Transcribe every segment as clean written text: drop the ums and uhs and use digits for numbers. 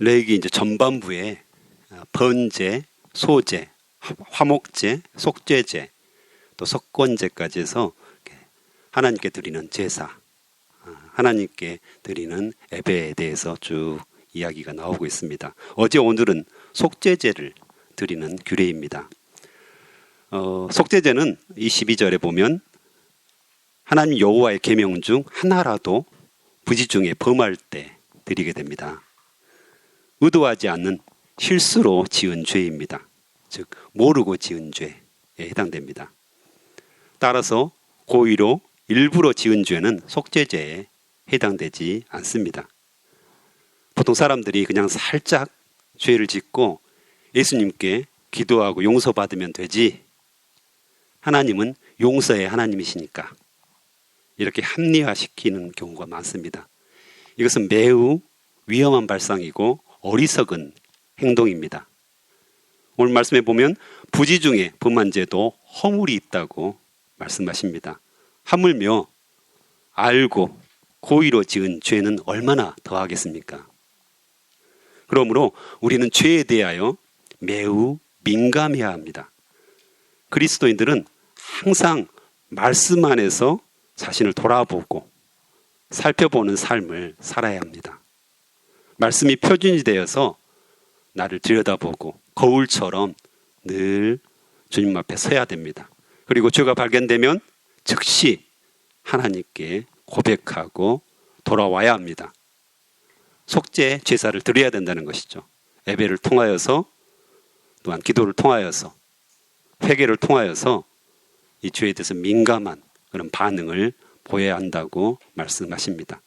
레위기 이제 전반부에 번제, 소제, 화목제, 속죄제, 또 속건제까지 해서 하나님께 드리는 제사, 하나님께 드리는 예배에 대해서 쭉 이야기가 나오고 있습니다. 어제 오늘은 속죄제를 드리는 규례입니다. 속죄제는 22절에 보면 하나님 여호와의 계명 중 하나라도 부지 중에 범할 때 드리게 됩니다. 의도하지 않는 실수로 지은 죄입니다. 즉 모르고 지은 죄에 해당됩니다. 따라서 고의로 일부러 지은 죄는 속죄제에 해당되지 않습니다. 보통 사람들이 그냥 살짝 죄를 짓고 예수님께 기도하고 용서받으면 되지, 하나님은 용서의 하나님이시니까, 이렇게 합리화시키는 경우가 많습니다. 이것은 매우 위험한 발상이고 어리석은 행동입니다. 오늘 말씀에 보면 부지 중에 범한 죄도 허물이 있다고 말씀하십니다. 하물며 알고 고의로 지은 죄는 얼마나 더하겠습니까? 그러므로 우리는 죄에 대하여 매우 민감해야 합니다. 그리스도인들은 항상 말씀 안에서 자신을 돌아보고 살펴보는 삶을 살아야 합니다. 말씀이 표준이 되어서 나를 들여다보고 거울처럼 늘 주님 앞에 서야 됩니다. 그리고 죄가 발견되면 즉시 하나님께 고백하고 돌아와야 합니다. 속죄 제사를 드려야 된다는 것이죠. 예배를 통하여서, 또한 기도를 통하여서, 회개를 통하여서 이 죄에 대해서 민감한 그런 반응을 보여야 한다고 말씀하십니다.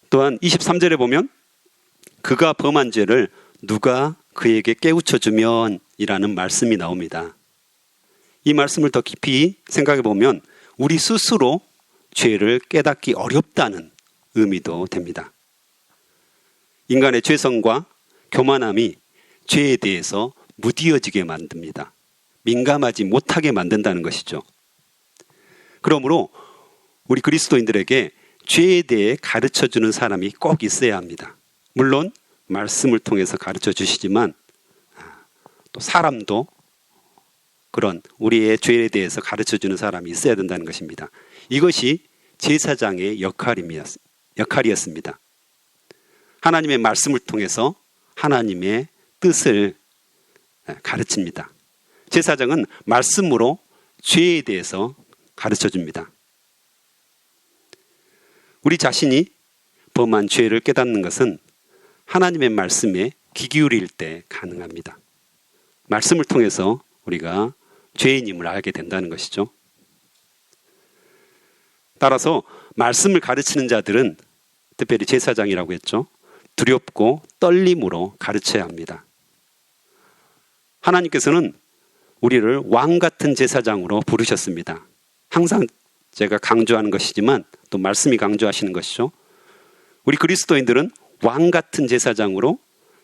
또한 23절에 보면 그가 범한 죄를 누가 그에게 깨우쳐 주면 이라는 말씀이 나옵니다. 이 말씀을 더 깊이 생각해 보면 우리 스스로 죄를 깨닫기 어렵다는 의미도 됩니다. 인간의 죄성과 교만함이 죄에 대해서 무디어지게 만듭니다. 민감하지 못하게 만든다는 것이죠. 그러므로 우리 그리스도인들에게 죄에 대해 가르쳐주는 사람이 꼭 있어야 합니다. 물론 말씀을 통해서 가르쳐 주시지만 또 사람도 그런 우리의 죄에 대해서 가르쳐주는 사람이 있어야 된다는 것입니다. 이것이 제사장의 역할이었습니다. 하나님의 말씀을 통해서 하나님의 뜻을 가르칩니다. 제사장은 말씀으로 죄에 대해서 가르쳐줍니다. 우리 자신이 범한 죄를 깨닫는 것은 하나님의 말씀에 귀 기울일 때 가능합니다. 말씀을 통해서 우리가 죄인임을 알게 된다는 것이죠. 따라서 말씀을 가르치는 자들은, 특별히 제사장이라고 했죠, 두렵고 떨림으로 가르쳐야 합니다. 하나님께서는 우리를 왕 같은 제사장으로 부르셨습니다. 항상 제가 강조하는 것이지만 또 말씀이 강조하시는 것이죠. 우리 그리스도인들은 왕 같은 제사장으로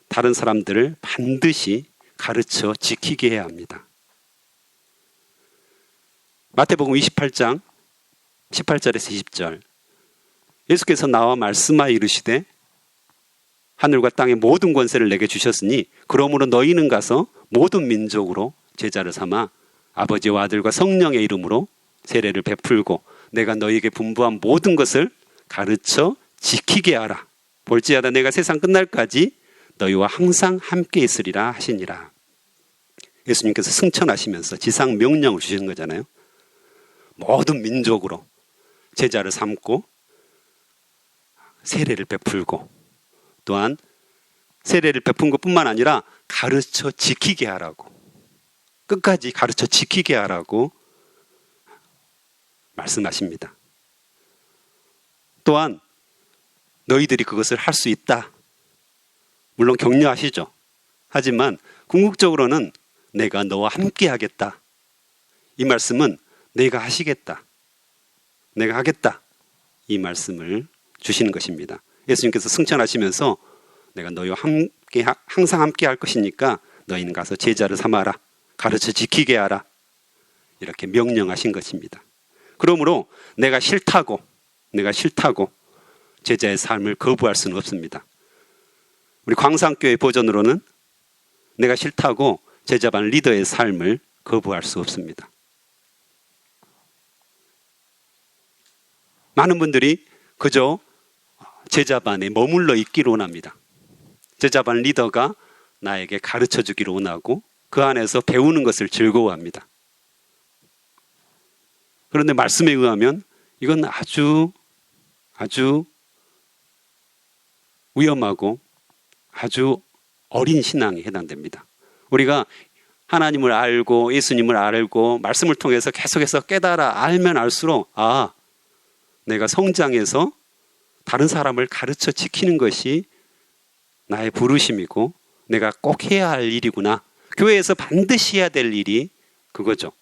다른 사람들을 반드시 가르쳐 지키게 해야 합니다. 마태복음 28장 18절에서 20절, 예수께서 나와 말씀하여 이르시되 하늘과 땅의 모든 권세를 내게 주셨으니 그러므로 너희는 가서 모든 민족으로 제자를 삼아 아버지와 아들과 성령의 이름으로 세례를 베풀고 내가 너희에게 분부한 모든 것을 가르쳐 지키게 하라. 볼지어다 내가 세상 끝날까지 너희와 항상 함께 있으리라 하시니라. 예수님께서 승천하시면서 지상 명령을 주시는 거잖아요. 모든 민족으로 제자를 삼고 세례를 베풀고, 또한 세례를 베푼 것뿐만 아니라 가르쳐 지키게 하라고, 끝까지 가르쳐 지키게 하라고 말씀하십니다. 또한 너희들이 그것을 할 수 있다. 물론 격려하시죠. 하지만 궁극적으로는 내가 너와 함께 하겠다. 이 말씀은 내가 하시겠다, 내가 하겠다, 이 말씀을 주시는 것입니다. 예수님께서 승천하시면서 내가 너희와 함께, 항상 함께 할 것이니까 너희는 가서 제자를 삼아라, 가르쳐 지키게 하라, 이렇게 명령하신 것입니다. 그러므로 내가 싫다고 제자의 삶을 거부할 수는 없습니다. 우리 광산교회 버전으로는 내가 싫다고 제자반 리더의 삶을 거부할 수 없습니다. 많은 분들이 그저 제자반에 머물러 있기를 원합니다. 제자반 리더가 나에게 가르쳐 주기를 원하고 그 안에서 배우는 것을 즐거워합니다. 그런데 말씀에 의하면 이건 아주 위험하고 아주 어린 신앙에 해당됩니다. 우리가 하나님을 알고 예수님을 알고 말씀을 통해서 계속해서 깨달아 알면 알수록 내가 성장해서 다른 사람을 가르쳐 지키는 것이 나의 부르심이고 내가 꼭 해야 할 일이구나. 교회에서 반드시 해야 될 일이 그거죠.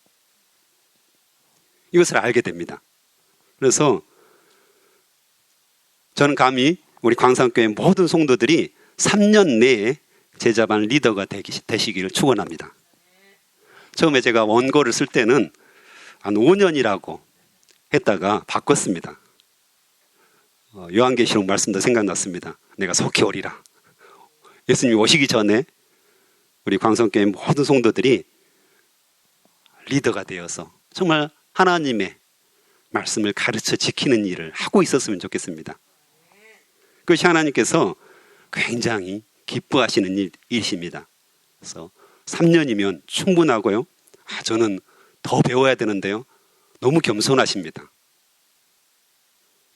이것을 알게 됩니다. 그래서 저는 감히 우리 광산교회 모든 성도들이 3년 내에 제자반 리더가 되시기를 축원합니다. 처음에 제가 원고를 쓸 때는 한 5년이라고 했다가 바꿨습니다. 요한계시록 말씀도 생각났습니다. 내가 속히 오리라. 예수님이 오시기 전에 우리 광산교회 모든 성도들이 리더가 되어서 정말 하나님의 말씀을 가르쳐 지키는 일을 하고 있었으면 좋겠습니다. 그것이 하나님께서 굉장히 기뻐하시는 일이십니다. 그래서 3년이면 충분하고요. 저는 더 배워야 되는데요. 너무 겸손하십니다.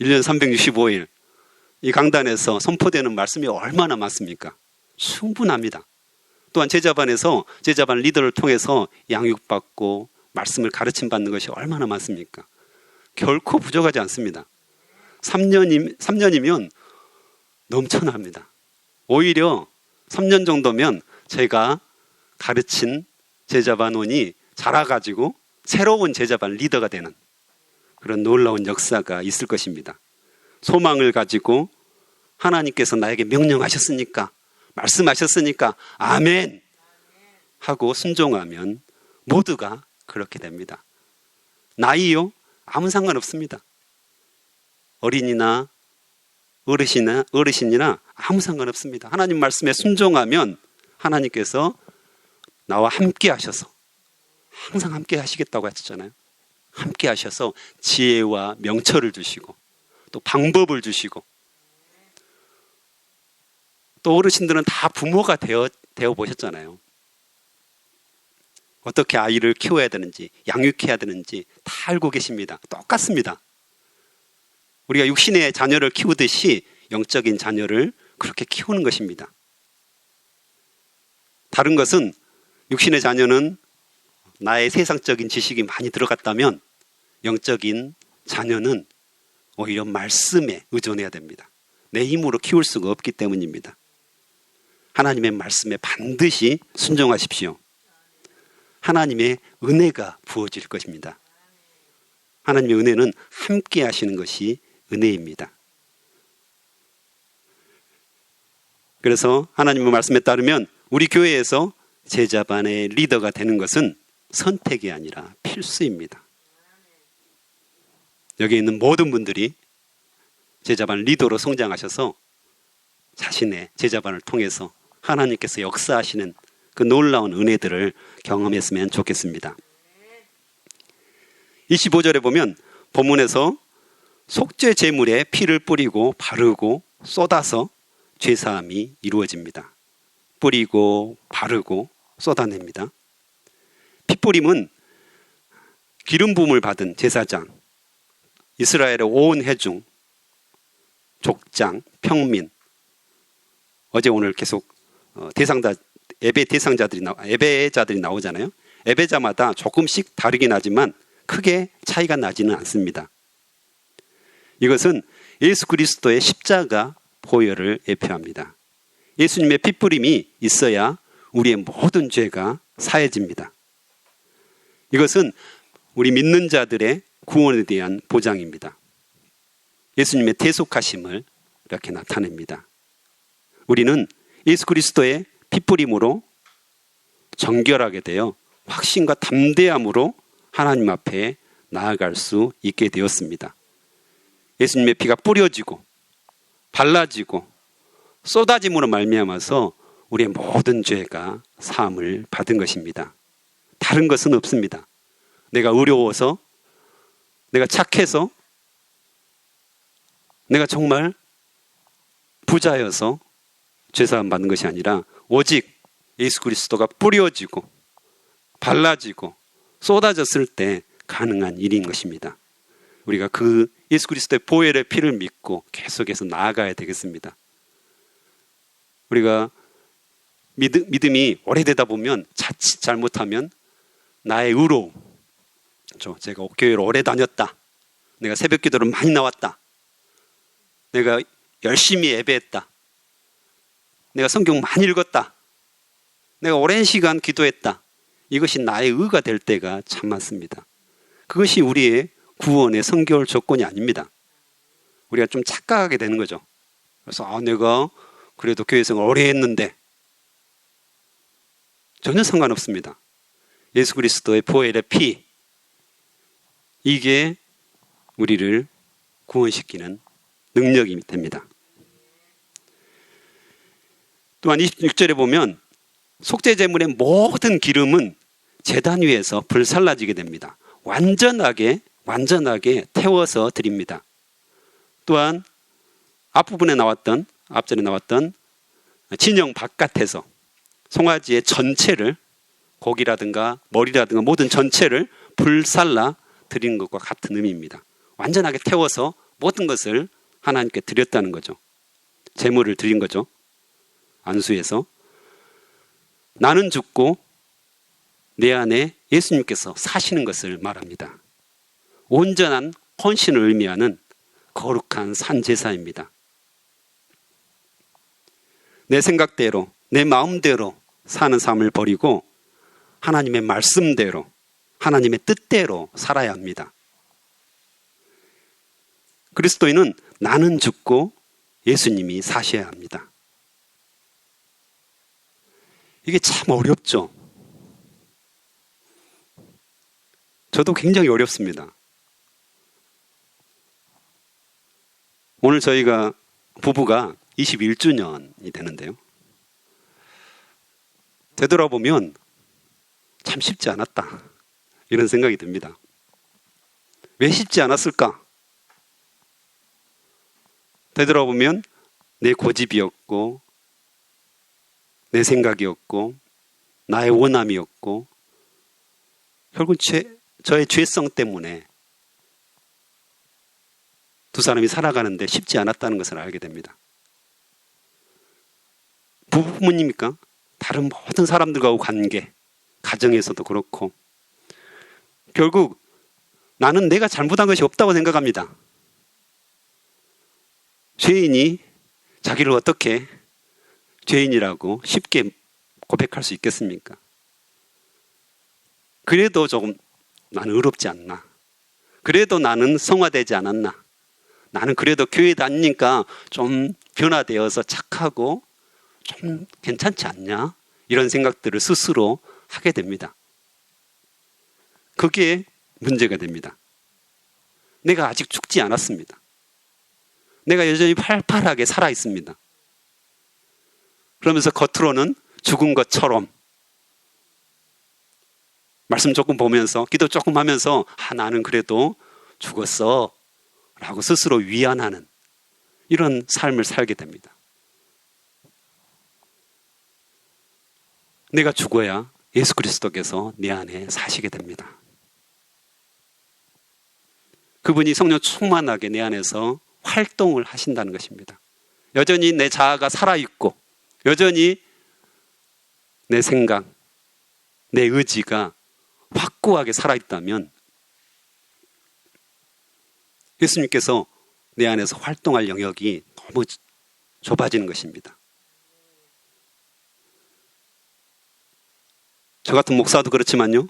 1년 365일 이 강단에서 선포되는 말씀이 얼마나 많습니까? 충분합니다. 또한 제자반에서 제자반 리더를 통해서 양육받고 말씀을 가르침받는 것이 얼마나 많습니까? 결코 부족하지 않습니다. 3년이면 넘쳐납니다. 오히려 3년 정도면 제가 가르친 제자반원이 자라가지고 새로운 제자반 리더가 되는 그런 놀라운 역사가 있을 것입니다. 소망을 가지고 하나님께서 나에게 명령하셨으니까 말씀하셨으니까 아멘 하고 순종하면 모두가 그렇게 됩니다. 나이요? 아무 상관없습니다. 어린이나 어르신이나 아무 상관없습니다. 하나님 말씀에 순종하면 하나님께서 나와 함께 하셔서 항상 함께 하시겠다고 하셨잖아요. 함께 하셔서 지혜와 명철을 주시고 또 방법을 주시고 또 어르신들은 다 부모가 되어 보셨잖아요. 어떻게 아이를 키워야 되는지 양육해야 되는지 다 알고 계십니다. 똑같습니다. 우리가 육신의 자녀를 키우듯이 영적인 자녀를 그렇게 키우는 것입니다. 다른 것은 육신의 자녀는 나의 세상적인 지식이 많이 들어갔다면 영적인 자녀는 오히려 말씀에 의존해야 됩니다. 내 힘으로 키울 수가 없기 때문입니다. 하나님의 말씀에 반드시 순종하십시오. 하나님의 은혜가 부어질 것입니다. 하나님의 은혜는 함께 하시는 것이 은혜입니다. 그래서 하나님의 말씀에 따르면 우리 교회에서 제자반의 리더가 되는 것은 선택이 아니라 필수입니다. 여기 있는 모든 분들이 제자반 리더로 성장하셔서 자신의 제자반을 통해서 하나님께서 역사하시는 그 놀라운 은혜들을 경험했으면 좋겠습니다. 25절에 보면 본문에서 속죄 제물에 피를 뿌리고 바르고 쏟아서 죄사함이 이루어집니다. 뿌리고 바르고 쏟아냅니다. 핏뿌림은 기름 부음을 받은 제사장, 이스라엘의 온 회중, 족장, 평민, 어제 오늘 계속 예배자들이 나오잖아요. 예배자마다 조금씩 다르긴 하지만 크게 차이가 나지는 않습니다. 이것은 예수 그리스도의 십자가 보혈을 예표합니다. 예수님의 핏뿌림이 있어야 우리의 모든 죄가 사해집니다. 이것은 우리 믿는 자들의 구원에 대한 보장입니다. 예수님의 대속하심을 이렇게 나타냅니다. 우리는 예수 그리스도의 핏뿌림으로 정결하게 되어 확신과 담대함으로 하나님 앞에 나아갈 수 있게 되었습니다. 예수님의 피가 뿌려지고 발라지고 쏟아짐으로 말미암아서 우리의 모든 죄가 사함을 받은 것입니다. 다른 것은 없습니다. 내가 의로워서, 내가 착해서, 내가 정말 부자여서 죄사함 받는 것이 아니라 오직 예수 그리스도가 뿌려지고 발라지고 쏟아졌을 때 가능한 일인 것입니다. 우리가 그 예수 그리스도의 보혈의 피를 믿고 계속해서 나아가야 되겠습니다. 우리가 믿음이 오래되다 보면 자칫 잘못하면 나의 의로움, 제가 교회를 오래 다녔다, 내가 새벽 기도를 많이 나왔다, 내가 열심히 예배했다, 내가 성경 많이 읽었다, 내가 오랜 시간 기도했다, 이것이 나의 의가 될 때가 참 많습니다. 그것이 우리의 구원의 성결 조건이 아닙니다. 우리가 좀 착각하게 되는 거죠. 그래서 내가 그래도 교회 생활 오래 했는데, 전혀 상관없습니다. 예수 그리스도의 보혈의 피, 이게 우리를 구원시키는 능력이 됩니다. 또한 26절에 보면 속죄제물의 모든 기름은 제단 위에서 불살라지게 됩니다. 완전하게 태워서 드립니다. 또한 앞전에 나왔던 진영 바깥에서 송아지의 전체를, 고기라든가 머리라든가 모든 전체를 불살라 드리는 것과 같은 의미입니다. 완전하게 태워서 모든 것을 하나님께 드렸다는 거죠. 제물을 드린 거죠. 안수해서. 나는 죽고 내 안에 예수님께서 사시는 것을 말합니다. 온전한 헌신을 의미하는 거룩한 산제사입니다. 내 생각대로, 내 마음대로 사는 삶을 버리고 하나님의 말씀대로, 하나님의 뜻대로 살아야 합니다. 그리스도인은 나는 죽고 예수님이 사셔야 합니다. 이게 참 어렵죠. 저도 굉장히 어렵습니다. 오늘 저희가 부부가 21주년이 되는데요. 되돌아보면 참 쉽지 않았다, 이런 생각이 듭니다. 왜 쉽지 않았을까? 되돌아보면 내 고집이었고, 내 생각이었고, 나의 원함이었고, 결국 저의 죄성 때문에 두 사람이 살아가는데 쉽지 않았다는 것을 알게 됩니다. 부부뿐입니까? 다른 모든 사람들과의 관계, 가정에서도 그렇고, 결국 나는 내가 잘못한 것이 없다고 생각합니다. 죄인이 자기를 어떻게 죄인이라고 쉽게 고백할 수 있겠습니까? 그래도 조금 나는 의롭지 않나? 그래도 나는 성화되지 않았나? 나는 그래도 교회 다니니까 좀 변화되어서 착하고 좀 괜찮지 않냐? 이런 생각들을 스스로 하게 됩니다. 그게 문제가 됩니다. 내가 아직 죽지 않았습니다. 내가 여전히 팔팔하게 살아 있습니다. 그러면서 겉으로는 죽은 것처럼 말씀 조금 보면서, 기도 조금 하면서 나는 그래도 죽었어 라고 스스로 위안하는 이런 삶을 살게 됩니다. 내가 죽어야 예수 그리스도께서 내 안에 사시게 됩니다. 그분이 성령 충만하게 내 안에서 활동을 하신다는 것입니다. 여전히 내 자아가 살아있고, 여전히 내 생각, 내 의지가 확고하게 살아있다면 예수님께서 내 안에서 활동할 영역이 너무 좁아지는 것입니다. 저 같은 목사도 그렇지만요,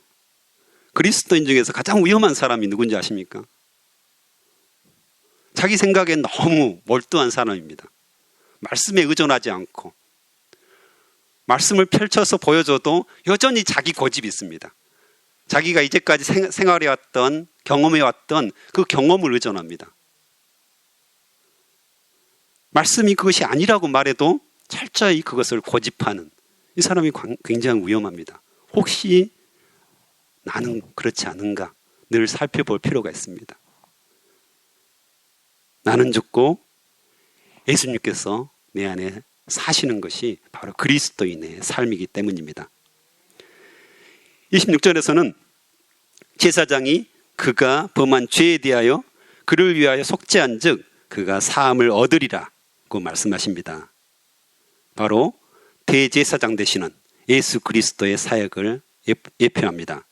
그리스도인 중에서 가장 위험한 사람이 누군지 아십니까? 자기 생각에 너무 몰두한 사람입니다. 말씀에 의존하지 않고, 말씀을 펼쳐서 보여줘도 여전히 자기 고집이 있습니다. 자기가 이제까지 생활해왔던, 경험해왔던 그 경험을 의존합니다. 말씀이 그것이 아니라고 말해도 철저히 그것을 고집하는 이 사람이 굉장히 위험합니다. 혹시 나는 그렇지 않은가 늘 살펴볼 필요가 있습니다. 나는 죽고 예수님께서 내 안에 사시는 것이 바로 그리스도인의 삶이기 때문입니다. 26절에서는 제사장이 그가 범한 죄에 대하여 그를 위하여 속죄한 즉 그가 사함을 얻으리라고 말씀하십니다. 바로 대제사장 되시는 예수 그리스도의 사역을 예표합니다.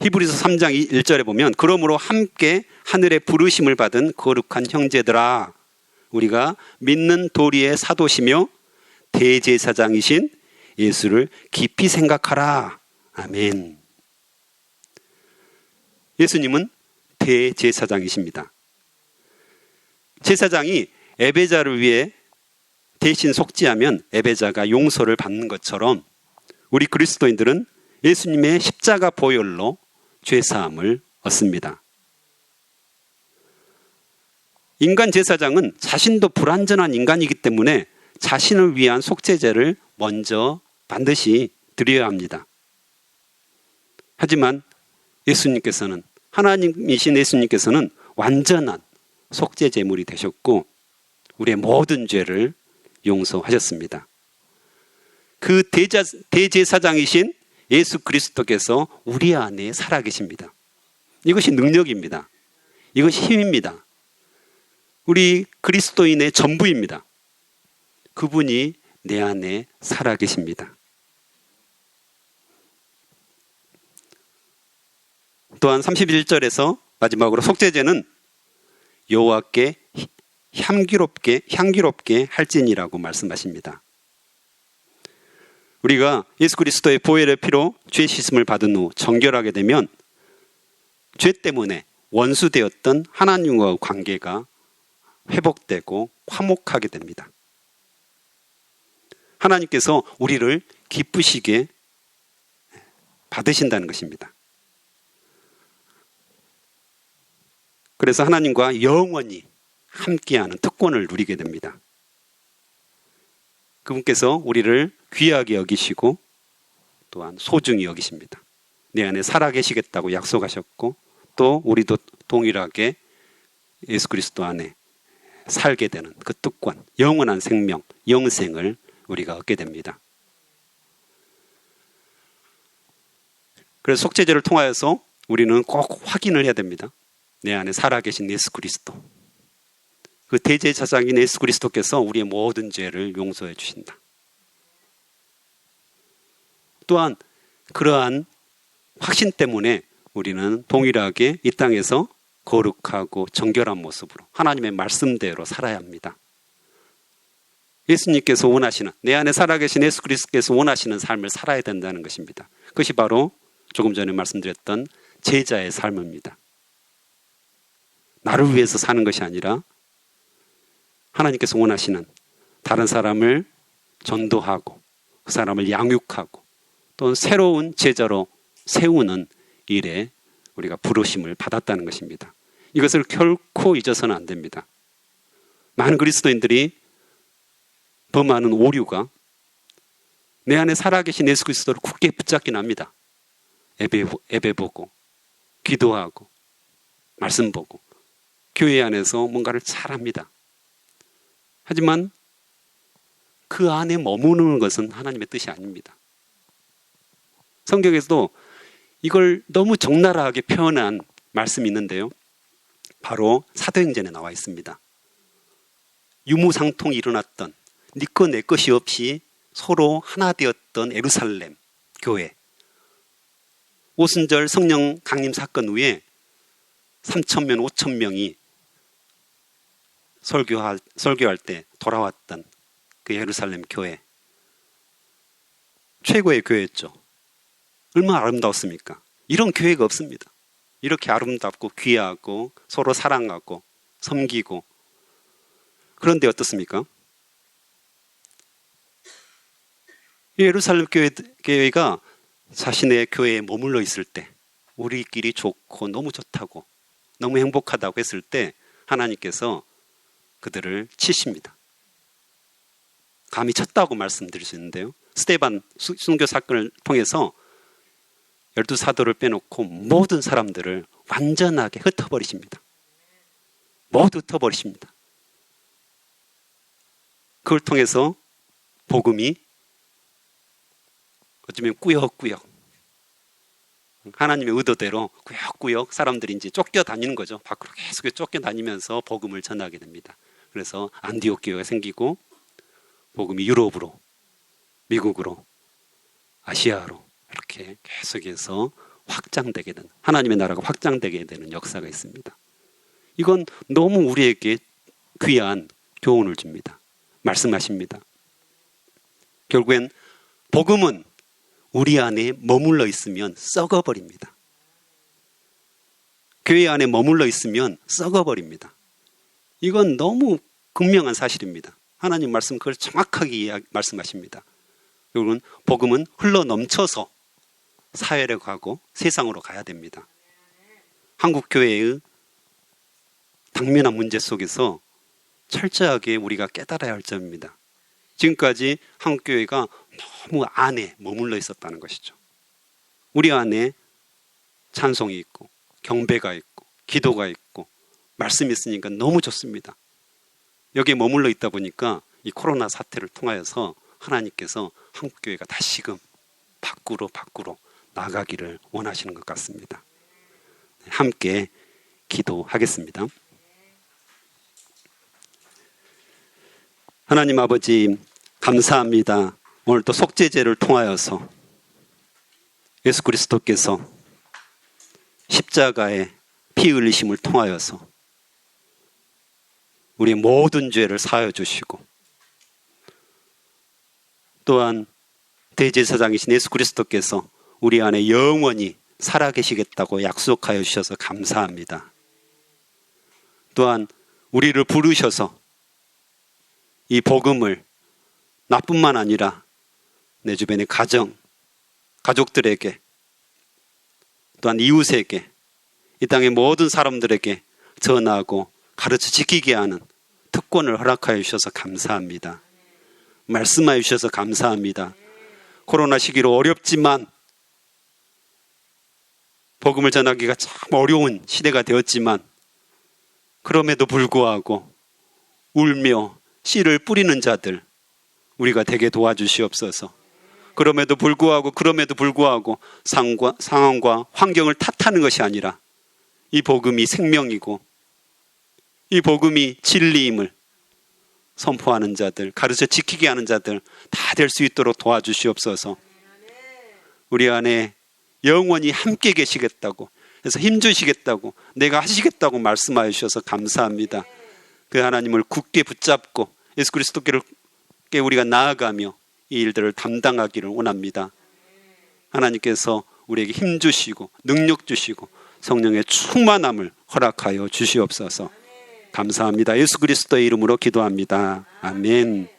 히브리서 3장 1절에 보면 그러므로 함께 하늘의 부르심을 받은 거룩한 형제들아 우리가 믿는 도리의 사도시며 대제사장이신 예수를 깊이 생각하라. 아멘. 예수님은 대제사장이십니다. 제사장이 예배자를 위해 대신 속죄하면 예배자가 용서를 받는 것처럼 우리 그리스도인들은 예수님의 십자가 보혈로 죄사함을 얻습니다. 인간 제사장은 자신도 불완전한 인간이기 때문에 자신을 위한 속죄제를 먼저 반드시 드려야 합니다. 하지만 예수님께서는 하나님이신 예수님께서는 완전한 속죄 제물이 되셨고 우리의 모든 죄를 용서하셨습니다. 그 대제사장이신 예수 그리스도께서 우리 안에 살아계십니다. 이것이 능력입니다. 이것이 힘입니다. 우리 그리스도인의 전부입니다. 그분이 내 안에 살아계십니다. 또한 31절에서 마지막으로 속죄제는 여호와께 향기롭게 할지니라고 말씀하십니다. 우리가 예수 그리스도의 보혈의 피로 죄 씻음을 받은 후 정결하게 되면 죄 때문에 원수되었던 하나님과의 관계가 회복되고 화목하게 됩니다. 하나님께서 우리를 기쁘시게 받으신다는 것입니다. 그래서 하나님과 영원히 함께하는 특권을 누리게 됩니다. 그분께서 우리를 귀하게 여기시고 또한 소중히 여기십니다. 내 안에 살아계시겠다고 약속하셨고 또 우리도 동일하게 예수 그리스도 안에 살게 되는 그 특권, 영원한 생명, 영생을 우리가 얻게 됩니다. 그래서 속죄제를 통하여서 우리는 꼭 확인을 해야 됩니다. 내 안에 살아계신 예수 그리스도, 그 대제사장인 예수 그리스도께서 우리의 모든 죄를 용서해 주신다. 또한 그러한 확신 때문에 우리는 동일하게 이 땅에서 거룩하고 정결한 모습으로 하나님의 말씀대로 살아야 합니다. 예수님께서 원하시는, 내 안에 살아계신 예수 그리스도께서 원하시는 삶을 살아야 된다는 것입니다. 그것이 바로 조금 전에 말씀드렸던 제자의 삶입니다. 나를 위해서 사는 것이 아니라 하나님께서 원하시는 다른 사람을 전도하고 그 사람을 양육하고 또 새로운 제자로 세우는 일에 우리가 부르심을 받았다는 것입니다. 이것을 결코 잊어서는 안 됩니다. 많은 그리스도인들이 범하는 오류가 내 안에 살아계신 예수 그리스도를 굳게 붙잡긴 합니다. 예배 보고 기도하고 말씀 보고 교회 안에서 뭔가를 잘합니다. 하지만 그 안에 머무르는 것은 하나님의 뜻이 아닙니다. 성경에서도 이걸 너무 적나라하게 표현한 말씀이 있는데요. 바로 사도행전에 나와 있습니다. 유무상통이 일어났던 네 것 내 것이 없이 서로 하나 되었던 예루살렘 교회. 오순절 성령 강림 사건 후에 3,000명, 5,000명이 설교할 때 돌아왔던 그 예루살렘 교회. 최고의 교회였죠. 얼마나 아름다웠습니까? 이런 교회가 없습니다. 이렇게 아름답고 귀하고 서로 사랑하고 섬기고. 그런데 어떻습니까? 예루살렘 교회가 자신의 교회에 머물러 있을 때 우리끼리 좋고 너무 좋다고 너무 행복하다고 했을 때 하나님께서 그들을 치십니다. 감히 쳤다고 말씀드릴 수 있는데요. 스데반 순교 사건을 통해서 12사도를 빼놓고 모든 사람들을 완전하게 흩어버리십니다. 모두 흩어버리십니다. 그걸 통해서 복음이 어쩌면 꾸역꾸역 하나님의 의도대로 꾸역꾸역 사람들이 이제 쫓겨다니는 거죠. 밖으로 계속 쫓겨다니면서 복음을 전하게 됩니다. 그래서 안디옥 교회가 생기고 복음이 유럽으로, 미국으로, 아시아로 이렇게 계속해서 확장되게 되는, 하나님의 나라가 확장되게 되는 역사가 있습니다. 이건 너무 우리에게 귀한 교훈을 줍니다. 말씀하십니다. 결국엔 복음은 우리 안에 머물러 있으면 썩어버립니다. 교회 안에 머물러 있으면 썩어버립니다. 이건 너무 극명한 사실입니다. 하나님 말씀 그걸 정확하게 말씀하십니다. 결국은 복음은 흘러 넘쳐서 사회로 가고 세상으로 가야 됩니다. 한국 교회의 당면한 문제 속에서 철저하게 우리가 깨달아야 할 점입니다. 지금까지 한국 교회가 너무 안에 머물러 있었다는 것이죠. 우리 안에 찬송이 있고 경배가 있고 기도가 있고 말씀이 있으니까 너무 좋습니다. 여기에 머물러 있다 보니까 이 코로나 사태를 통하여서 하나님께서 한국 교회가 다시금 밖으로 나가기를 원하시는 것 같습니다. 함께 기도하겠습니다. 하나님 아버지 감사합니다. 오늘 또 속죄제를 통하여서 예수 그리스도께서 십자가의 피 흘리심을 통하여서 우리의 모든 죄를 사하여 주시고 또한 대제사장이신 예수 그리스도께서 우리 안에 영원히 살아계시겠다고 약속하여 주셔서 감사합니다. 또한 우리를 부르셔서 이 복음을 나뿐만 아니라 내 주변의 가족들에게 또한 이웃에게 이 땅의 모든 사람들에게 전하고 가르쳐 지키게 하는 특권을 허락하여 주셔서 감사합니다. 말씀하여 주셔서 감사합니다. 코로나 시기로 어렵지만 복음을 전하기가 참 어려운 시대가 되었지만 그럼에도 불구하고 울며 씨를 뿌리는 자들 우리가 되게 도와주시옵소서. 그럼에도 불구하고 상황과 환경을 탓하는 것이 아니라 이 복음이 생명이고 이 복음이 진리임을 선포하는 자들, 가르쳐 지키게 하는 자들 다 될 수 있도록 도와주시옵소서. 우리 안에 영원히 함께 계시겠다고, 그래서 힘주시겠다고, 내가 하시겠다고 말씀하여 주셔서 감사합니다. 그 하나님을 굳게 붙잡고 예수 그리스도께 우리가 나아가며 이 일들을 담당하기를 원합니다. 하나님께서 우리에게 힘주시고 능력 주시고 성령의 충만함을 허락하여 주시옵소서. 감사합니다. 예수 그리스도의 이름으로 기도합니다. 아멘.